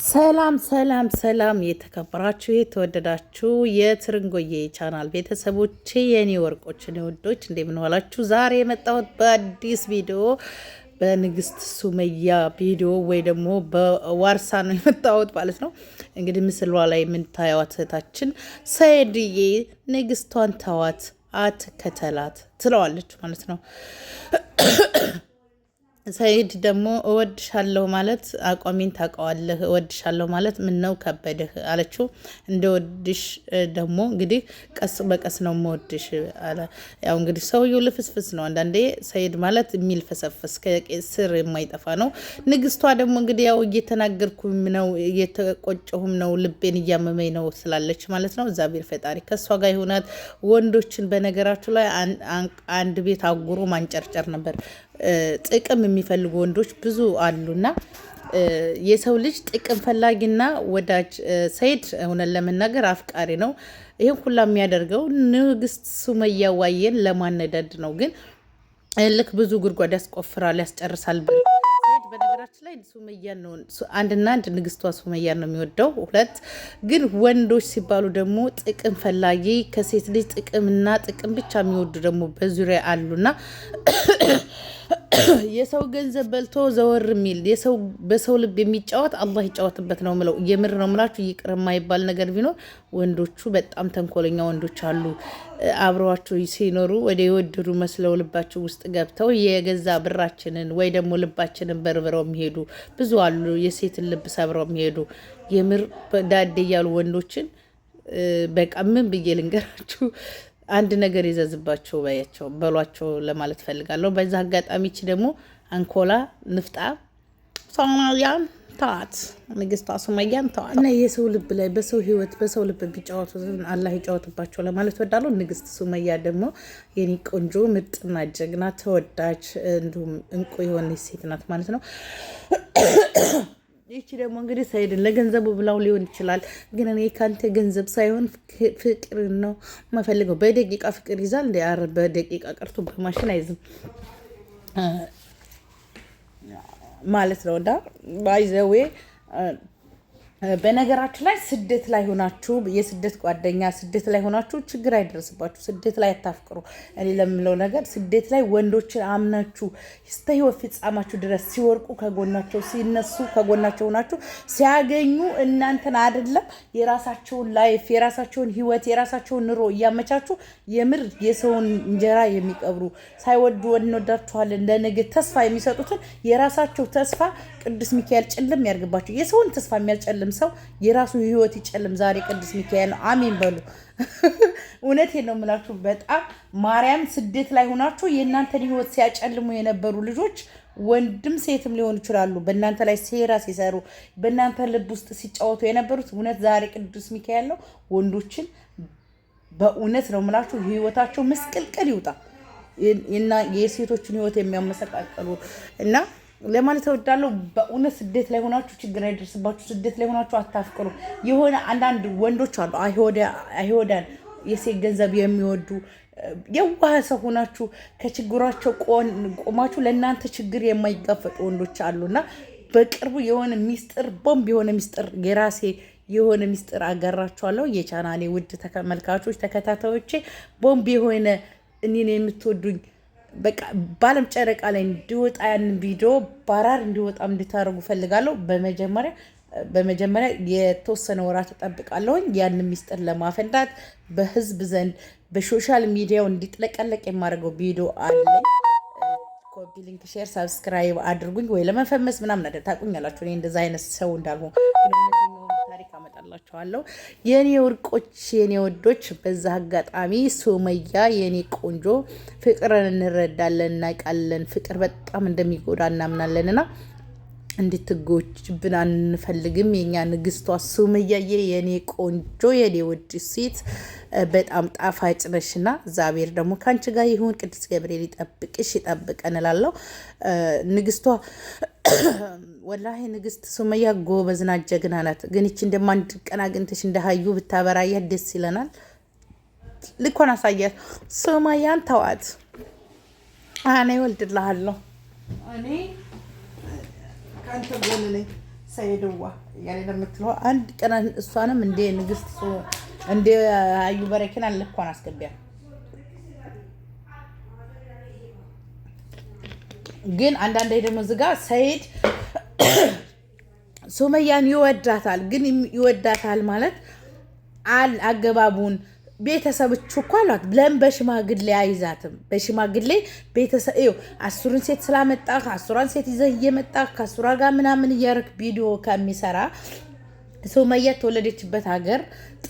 ሰላም ሰላም ሰላም የተከበራችሁ የተወደዳችሁ የትርንጎዬ ቻናል ቤተሰቦቼ የኔ ወርቆች የኔ ወዶች እንደምን ዋላችሁ? ዛሬ የመጣሁት በአዲስ ቪዲዮ በንግስት ሱመያ ቪዲዮ ወይ ደግሞ በዋርሳ ነው የመጣሁት ማለት ነው። እንግዲህ ምስሏ ላይ የምታዩት እህታችን ሰኢድዬ ንግስቷን ተዋት አትከተላት ትለዋለች ማለት ነው። ሰኢድ ደግሞ እወድሻለሁ ማለት አቋሜን ታውቀዋለህ። እወድሻለሁ ማለት ምን ነው ከበደህ አለችው። እንደወድሽ ደግሞ እንግዲህ ቀስ በቀስ ነው የምወድሽ አለ። ያው እንግዲህ ሰውየው ልፍስፍስ ነው አንዳንዴ። ሰኢድ ማለት የሚልፈሰፍስ ከስር የማይጠፋ ነው። ንግስቷ ደግሞ እንግዲህ ያው እየተናገርኩም ነው እየተቆጨሁም ነው ልቤን እያመመኝ ነው ስላለች ማለት ነው። እግዚአብሔር ፈጣሪ ከእሷ ጋር ይሆናት። ወንዶችን በነገራችሁ ላይ አንድ ቤት አጉሮ ማንጨርጨር ነበር። ጥቅም የሚፈልጉ ወንዶች ብዙ አሉና የሰው ልጅ ጥቅም ፈላጊና ወዳጅ። ሰኢድ እውነት ለመናገር አፍቃሪ ነው። ይህን ሁላ የሚያደርገው ንግስት ሱመያ ዋዬን ለማነዳድ ነው። ግን ልክ ብዙ ጉድጓድ ያስቆፍራል፣ ያስጨርሳል። ሰኢድ በነገራችን ላይ ሱመያን ነው አንድና አንድ ንግስቷ ሱመያን ነው የሚወደው። ሁለት ግን ወንዶች ሲባሉ ደግሞ ጥቅም ፈላጊ ከሴት ልጅ ጥቅምና ጥቅም ብቻ የሚወዱ ደግሞ በዙሪያ አሉና የሰው ገንዘብ በልቶ ዘወር የሚል በሰው ልብ የሚጫወት አላህ ይጫወትበት ነው ምለው። የምር ነው ምላችሁ። ይቅር የማይባል ነገር ቢኖር ወንዶቹ በጣም ተንኮለኛ ወንዶች አሉ። አብረዋቸው ሲኖሩ ወደ የወደዱ መስለው ልባቸው ውስጥ ገብተው የገዛ ብራችንን ወይ ደግሞ ልባችንን በርብረው የሚሄዱ ብዙ አሉ። የሴትን ልብ ሰብረው የሚሄዱ የምር ዳዴ እያሉ ወንዶችን በቃ ምን ብዬ ልንገራችሁ። አንድ ነገር ይዘዝባቸው በሏቸው ለማለት ፈልጋለሁ። በዛ አጋጣሚ እቺ ደግሞ አንኮላ ንፍጣ ሱመያን ተዋት፣ ንግስቷ ሱመያን ተዋት እና የሰው ልብ ላይ በሰው ህይወት በሰው ልብ ቢጫወቱ አላህ ይጫወትባቸው ለማለት ወዳለሁ። ንግስት ሱመያ ደግሞ የኔ ቆንጆ ምርጥና ጀግና ተወዳጅ እንዲሁም እንቁ የሆነች ሴት ናት ማለት ነው። ይቺ ደግሞ እንግዲህ ሰኢድን ለገንዘቡ ብላው ሊሆን ይችላል። ግን እኔ ካንተ ገንዘብ ሳይሆን ፍቅር ነው መፈልገው። በደቂቃ ፍቅር ይዛል እንደ አረ በደቂቃ ቀርቶ በማሽን አይዝም ማለት ነው። እና ባይዘዌ በነገራችሁ ላይ ስደት ላይ ሆናችሁ የስደት ጓደኛ ስደት ላይ ሆናችሁ ችግር አይደርስባችሁ። ስደት ላይ አታፍቅሩ። እኔ ለምለው ነገር ስደት ላይ ወንዶችን አምናችሁ እስከ ህይወት ፍጻሜያችሁ ድረስ ሲወርቁ ከጎናቸው ሲነሱ ከጎናቸው ሆናችሁ ሲያገኙ እናንተን አይደለም የራሳቸውን ላይፍ የራሳቸውን ህይወት የራሳቸውን ኑሮ እያመቻችሁ የምር የሰውን እንጀራ የሚቀብሩ ሳይወዱ እንወዳችኋለን ለነገ ተስፋ የሚሰጡትን የራሳቸው ተስፋ ቅዱስ ሚካኤል ጭልም ያርግባቸው። የሰውን ተስፋ የሚያስጨልም ሰው የራሱ ህይወት ይጨልም። ዛሬ ቅዱስ ሚካኤል ነው አሜን በሉ። እውነቴን ነው የምላችሁ። በጣም ማርያም ስደት ላይ ሆናችሁ የእናንተን ህይወት ሲያጨልሙ የነበሩ ልጆች ወንድም ሴትም ሊሆኑ ይችላሉ። በእናንተ ላይ ሴራ ሲሰሩ በእናንተ ልብ ውስጥ ሲጫወቱ የነበሩት እውነት ዛሬ ቅዱስ ሚካኤል ነው ወንዶችን በእውነት ነው የምላችሁ ህይወታቸው ምስቅልቅል ይውጣ እና የሴቶችን ህይወት የሚያመሰቃቀሉ እና ለማለት እወዳለሁ። በእውነት ስደት ላይ ሆናችሁ ችግር አይደርስባችሁ። ስደት ላይ ሆናችሁ አታፍቅሩ። የሆነ አንዳንድ ወንዶች አሉ አይሁዳን የሴት ገንዘብ የሚወዱ የዋህ ሰው ሆናችሁ ከችግራቸው ቆማችሁ ለእናንተ ችግር የማይጋፈጡ ወንዶች አሉና በቅርቡ የሆነ ሚስጥር ቦምብ የሆነ ሚስጥር የራሴ የሆነ ሚስጥር አጋራችኋለሁ። የቻናሌ ውድ ተመልካቾች ተከታታዮቼ ቦምብ የሆነ እኔን የምትወዱኝ በቃ ባለም ጨረቃ ላይ እንዲወጣ ያንን ቪዲዮ ባራር እንዲወጣ እንድታደርጉ ፈልጋለሁ። በመጀመሪያ የተወሰነ ወራት ተጠብቃለሁ። ያንን ሚስጥር ለማፈንዳት በህዝብ ዘንድ በሶሻል ሚዲያው እንዲጥለቀለቅ የማደርገው ቪዲዮ አለ። ኮፒ ሊንክ፣ ሼር፣ ሰብስክራይብ አድርጉኝ። ወይ ለመፈመስ ምናምን አይደል ታውቁኛላችሁ። እኔ እንደዛ አይነት ሰው እንዳልሆነ ታሪክ አመጣላችኋለሁ። የኔ ወርቆች የኔ ወዶች፣ በዛ አጋጣሚ ሱመያ የኔ ቆንጆ ፍቅርን እንረዳለን እናውቃለን። ፍቅር በጣም እንደሚጎዳ እናምናለንና እንድትጎጅብን አንፈልግም። የኛ ንግስቷ ሱመያዬ የኔ ቆንጆ የኔ ውድ ሴት በጣም ጣፋጭ ነሽና እግዚአብሔር ደግሞ ካንቺ ጋር ይሁን። ቅዱስ ገብርኤል ይጠብቅሽ ይጠብቀን እላለሁ። ንግስቷ ወላሂ ንግስት ሱመያ ጎበዝ ናት፣ ጀግና ናት። ግን እቺ እንደማንድ ቀን አግኝተሽ እንደሃዩ ብታበራያት ደስ ይለናል። ልኮን አሳያት። ሱመያን ተዋት። እኔ ወልድልሃለሁ። እኔ ካንተ ጎን ነኝ ሰኢድዋ ያኔ ለምትለው አንድ ቀን እሷንም እንደ ንግስት እንደ አዩ በረኪና ልኳን አስገቢያ። ግን አንዳንዴ ደግሞ ዝጋ ሰይድ ሱመያን ይወዳታል። ግን ይወዳታል ማለት አገባቡን ቤተሰቦች እኮ አሏት። ለምን በሽማግሌ አይዛትም? በሽማግሌ ቤተሰብ ይኸው 10 ሴት ስላመጣ 10 ሴት ይዘህ እየመጣ ከ10 ጋር ምናምን እያደረክ ቪዲዮ ከሚሰራ ሱመያ ተወለደችበት ሀገር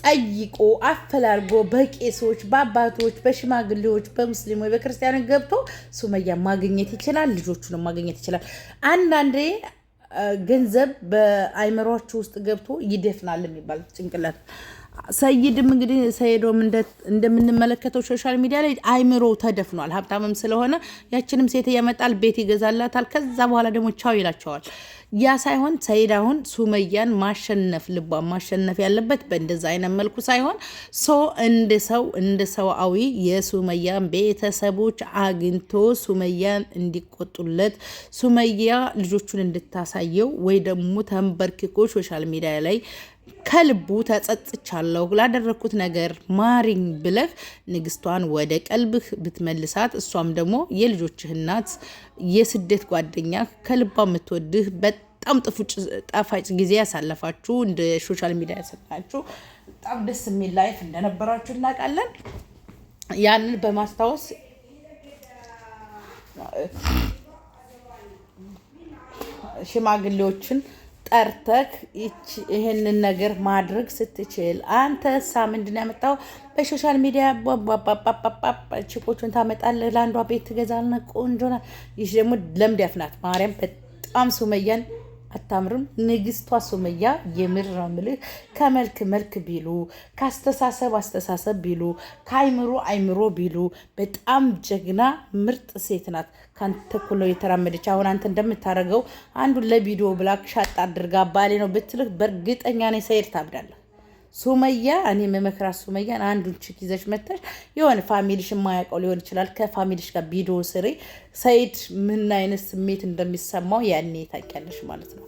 ጠይቆ አፈላልጎ በቄሶች፣ በአባቶች፣ በሽማግሌዎች፣ በሙስሊሞች፣ በክርስቲያኖች ገብቶ ሱመያ ማግኘት ይችላል። ልጆቹንም ማግኘት ይችላል። አንዳንዴ ገንዘብ በአይምሯችሁ ውስጥ ገብቶ ይደፍናል የሚባል ጭንቅላት። ሰይድም እንግዲህ ሰይዶም እንደምንመለከተው ሶሻል ሚዲያ ላይ አይምሮ ተደፍኗል። ሀብታምም ስለሆነ ያችንም ሴት ያመጣል፣ ቤት ይገዛላታል። ከዛ በኋላ ደግሞ ቻው ይላቸዋል። ያ ሳይሆን ሰይድ አሁን ሱመያን ማሸነፍ ልቧን ማሸነፍ ያለበት በእንደዛ አይነት መልኩ ሳይሆን እንደ ሰውአዊ የሱመያን ቤተሰቦች አግኝቶ ሱመያን እንዲቆጡለት ሱመያ ልጆቹን እንድታሳየው ወይ ደግሞ ተንበርክኮ ሶሻል ሚዲያ ላይ ከልቡ ተጸጽቻለሁ ላደረኩት ነገር ማሪኝ ብለህ ንግስቷን ወደ ቀልብህ ብትመልሳት፣ እሷም ደግሞ የልጆችህ እናት የስደት ጓደኛ ከልባ የምትወድህ በጣም ጣፋጭ ጊዜ ያሳለፋችሁ እንደ ሶሻል ሚዲያ ያሰጣችሁ በጣም ደስ የሚል ላይፍ እንደነበራችሁ እናውቃለን። ያንን በማስታወስ ሽማግሌዎችን ጠርተክ ይህንን ነገር ማድረግ ስትችል አንተሳ ምንድን ያመጣው? በሶሻል ሚዲያ ቺፖቹን ታመጣለህ፣ ለአንዷ ቤት ትገዛለህ፣ ቆንጆ ናት። ይህ ደግሞ ለምድ ያፍናት ማርያም በጣም ሱመያን አታምርም። ንግስቷ ሱመያ የምር ነው የምልህ። ከመልክ መልክ ቢሉ፣ ከአስተሳሰብ ቢሉ፣ ከአይምሮ አይምሮ ቢሉ በጣም ጀግና ምርጥ ሴት ናት። ካንተ እኩል ነው የተራመደች። አሁን አንተ እንደምታደርገው አንዱን ለቪዲዮ ብላክ ሻጣ አድርጋ ባሌ ነው ብትልህ በእርግጠኛ ነኝ ሰይድ ታብዳለህ። ሱመያ እኔ መመክራት ሱመያን አንዱን ችክ ይዘሽ መተሽ የሆነ ፋሚሊሽ የማያውቀው ሊሆን ይችላል ከፋሚሊሽ ጋር ቪዲዮ ስሪ። ሰይድ ምን አይነት ስሜት እንደሚሰማው ያኔ ታውቂያለሽ ማለት ነው።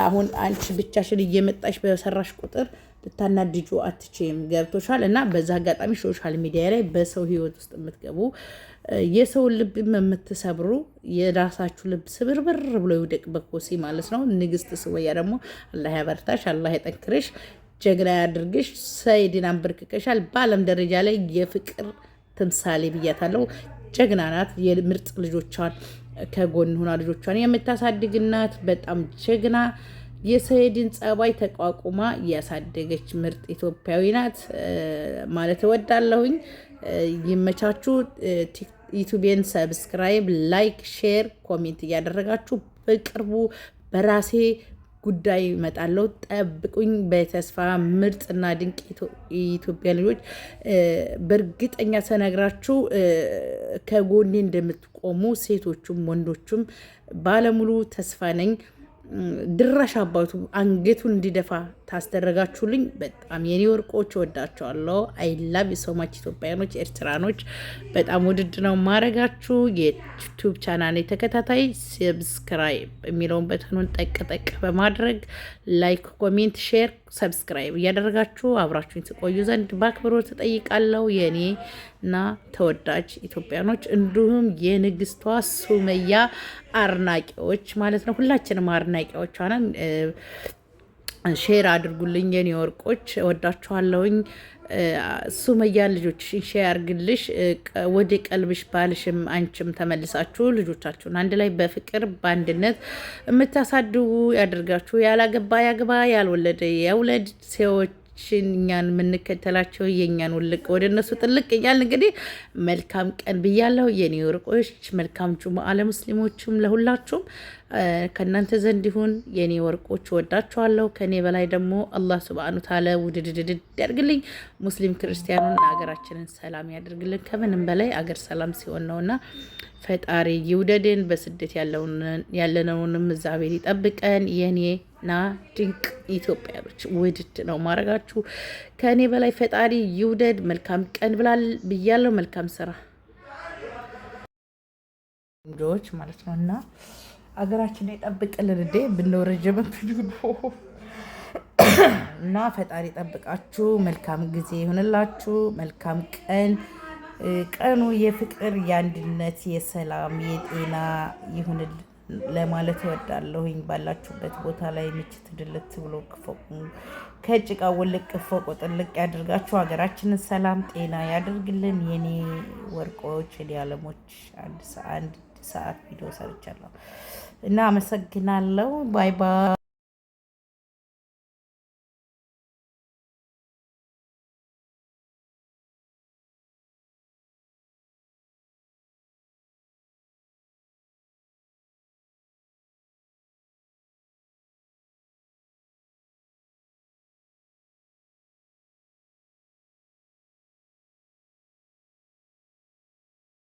አሁን አንቺ ብቻሽን እየመጣሽ በሰራሽ ቁጥር ልታናድጁ አትችይም። ገብቶሻል? እና በዛ አጋጣሚ ሶሻል ሚዲያ ላይ በሰው ህይወት ውስጥ የምትገቡ የሰውን ልብ የምትሰብሩ የራሳችሁ ልብ ስብርብር ብሎ ይውደቅ በኮሲ ማለት ነው። ንግስት ሱመያ ደግሞ አላህ ያበርታሽ፣ አላህ ያጠንክርሽ፣ ጀግና ያድርግሽ። ሰይድን አንበርክከሻል። በዓለም ደረጃ ላይ የፍቅር ትምሳሌ ብያታለሁ። ጀግና ናት። የምርጥ ልጆቿን ከጎን ሆና ልጆቿን የምታሳድግ ናት። በጣም ጀግና የሰይድን ጸባይ ተቋቁማ ያሳደገች ምርጥ ኢትዮጵያዊ ናት ማለት እወዳለሁኝ። ይመቻችሁ። ዩቲዩብን ሰብስክራይብ፣ ላይክ፣ ሼር፣ ኮሜንት እያደረጋችሁ በቅርቡ በራሴ ጉዳይ እመጣለሁ። ጠብቁኝ በተስፋ ምርጥና ድንቅ የኢትዮጵያ ልጆች በእርግጠኛ ስነግራችሁ ከጎኔ እንደምትቆሙ ሴቶቹም ወንዶቹም ባለሙሉ ተስፋ ነኝ። ድራሽ አባቱ አንገቱን እንዲደፋ ታስደረጋችሁልኝ በጣም የኔ ወርቆች ወዳቸዋለሁ። አይላቭ ሶማች ኢትዮጵያኖች፣ ኤርትራኖች በጣም ውድድ ነው ማረጋችሁ። የዩቲዩብ ቻናል ተከታታይ ሰብስክራይብ የሚለውን በተኑን ጠቅ በማድረግ ላይክ፣ ኮሜንት፣ ሼር፣ ሰብስክራይብ እያደረጋችሁ አብራችሁኝ ትቆዩ ዘንድ በአክብሮት ተጠይቃለሁ። የኔና ተወዳጅ ኢትዮጵያኖች እንዲሁም የንግስቷ ሱመያ አድናቂዎች ማለት ነው። ሁላችንም አድናቂዎች ነን። ሼር አድርጉልኝ የኔ ወርቆች፣ ወዳችኋለሁኝ። ሱመያን ልጆችሽን ሼር አድርግልሽ ወደ ቀልብሽ ባልሽም አንቺም ተመልሳችሁ ልጆቻችሁን አንድ ላይ በፍቅር በአንድነት የምታሳድጉ ያደርጋችሁ። ያላገባ ያግባ፣ ያልወለደ የውለድ ሰዎች እኛን የምንከተላቸው የእኛን ውልቅ ወደ እነሱ ጥልቅ እያል እንግዲህ መልካም ቀን ብያለሁ የኔ ወርቆች። መልካም ጁምዓ ለሙስሊሞችም ለሁላችሁም ከእናንተ ዘንድ ይሁን የኔ ወርቆች። ወዳችኋለሁ። ከኔ በላይ ደግሞ አላህ ሱብሃነሁ ወተዓላ ውድድድድ ያድርግልኝ። ሙስሊም ክርስቲያኑን ሀገራችንን ሰላም ያድርግልን። ከምንም በላይ አገር ሰላም ሲሆን ነውና ፈጣሪ ይውደድን። በስደት ያለነውንም እግዚአብሔር ይጠብቀን። የኔና ድንቅ ኢትዮጵያኖች ውድድ ነው ማረጋችሁ። ከእኔ በላይ ፈጣሪ ይውደድ። መልካም ቀን ብያለሁ። መልካም ስራ ልጆች ማለት ነው እና አገራችን ይጠብቅልን። እንዴ ብንወረጀበን እና ፈጣሪ ጠብቃችሁ፣ መልካም ጊዜ ይሁንላችሁ፣ መልካም ቀን። ቀኑ የፍቅር፣ የአንድነት፣ የሰላም፣ የጤና ይሁንል ለማለት እወዳለሁኝ። ባላችሁበት ቦታ ላይ ምችት ድልት ብሎ ከጭቃ ውልቅ ፎቆ ጥልቅ ያድርጋችሁ። ሀገራችንን ሰላም ጤና ያደርግልን። የኔ ወርቆች፣ የኔ አለሞች አንድ ሰዓት ቪዲዮ ሰርቻለሁ እና አመሰግናለሁ። ባይ ባይ።